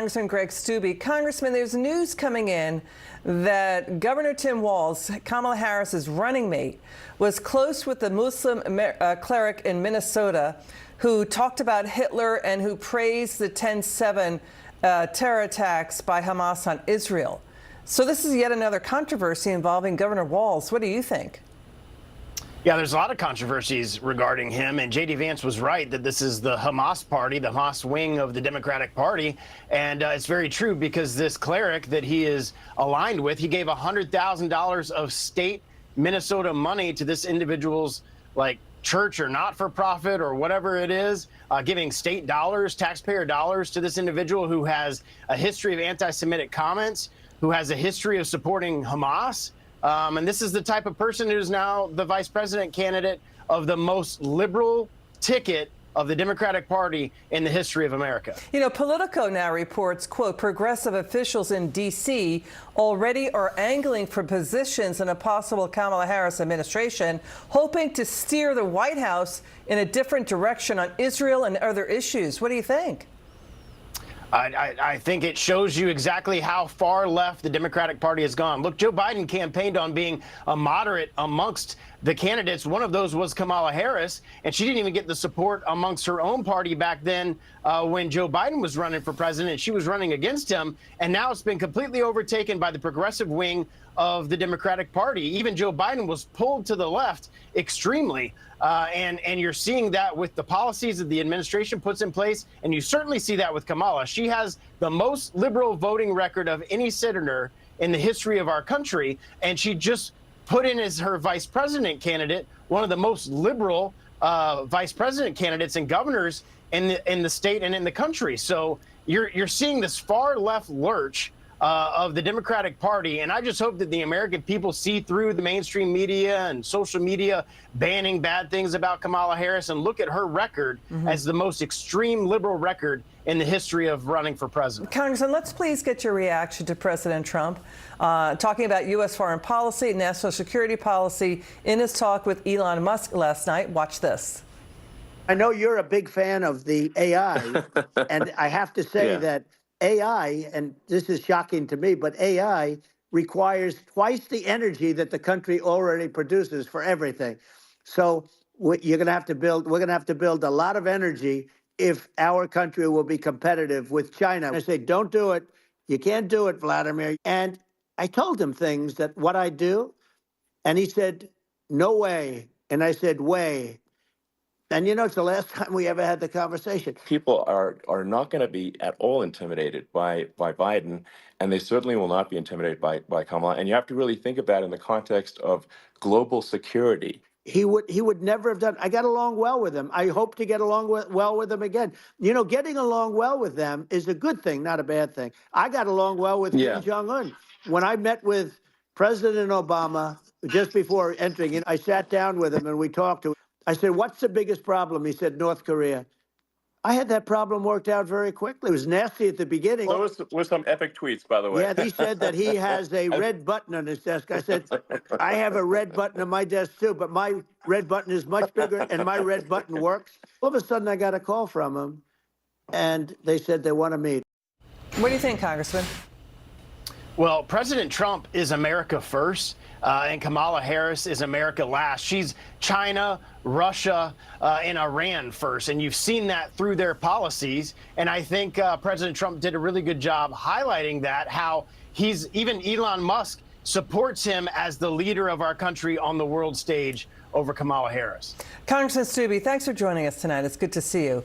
Congressman Greg Steube. Congressman, there's news coming in that Governor Tim Walz, Kamala Harris's running mate, was close with the Muslim cleric in Minnesota who talked about Hitler and who praised the 10/7 terror attacks by Hamas on Israel. So this is yet another controversy involving Governor Walz. What do you think? Yeah, there's a lot of controversies regarding him, and J.D. Vance was right that this is the Hamas party, the Hamas wing of the Democratic Party, and it's very true because this cleric that he is aligned with, he gave $100,000 of state Minnesota money to this individual's church or not-for-profit or whatever it is, giving state dollars, taxpayer dollars to this individual who has a history of anti-Semitic comments, who has a history of supporting Hamas. And this is the type of person who's now the vice president candidate of the most liberal ticket of the Democratic Party in the history of America. You know, Politico now reports, quote, progressive officials in D.C. already are angling for positions in a possible Kamala Harris administration, hoping to steer the White House in a different direction on Israel and other issues. What do you think? I think it shows you exactly how far left the Democratic Party has gone. Look, Joe Biden campaigned on being a moderate amongst the candidates. One of those was Kamala Harris, and she didn't even get the support amongst her own party back then when Joe Biden was running for president. She was running against him, and now it's been completely overtaken by the progressive wing of the Democratic Party. Even Joe Biden was pulled to the left extremely. And you're seeing that with the policies that the administration puts in place, and you certainly see that with Kamala. She has the most liberal voting record of any senator in the history of our country, and she just put in as her vice president candidate one of the most liberal vice president candidates and governors in the state and in the country. So you're seeing this far left lurch of the Democratic Party. And I just hope that the American people see through the mainstream media and social media banning bad things about Kamala Harris and look at her record as the most extreme liberal record in the history of running for president. Congressman, let's please get your reaction to President Trump talking about U.S. foreign policy, national security policy in his talk with Elon Musk last night. Watch this. I know you're a big fan of the AI, and I have to say that AI, and this is shocking to me, but AI requires twice the energy that the country already produces for everything. So you're going to have to build, we're going to have to build a lot of energy if our country will be competitive with China. I say, don't do it. You can't do it, Vladimir. And I told him things that what I do, and he said, no way. And I said, way. And you know, it's the last time we ever had the conversation. People are not going to be at all intimidated by Biden, and they certainly will not be intimidated by Kamala. And you have to really think about it in the context of global security. He would never have done. I got along well with him. I hope to get along well with him again. You know, getting along well with them is a good thing, not a bad thing. I got along well with Kim Jong-un. When I met with President Obama just before entering in, I sat down with him and we talked to him. I said, what's the biggest problem? He said, North Korea. I had that problem worked out very quickly. It was nasty at the beginning. Those were some epic tweets, by the way. Yeah, he said that he has a red button on his desk. I said, I have a red button on my desk too, but my red button is much bigger and my red button works. All of a sudden, I got a call from him, and they said they want to meet. What do you think, Congressman? Well, President Trump is America first, and Kamala Harris is America last. She's China, Russia, and Iran first, and you've seen that through their policies. And I think President Trump did a really good job highlighting that, how even Elon Musk supports him as the leader of our country on the world stage over Kamala Harris. Congressman Steube, thanks for joining us tonight. It's good to see you.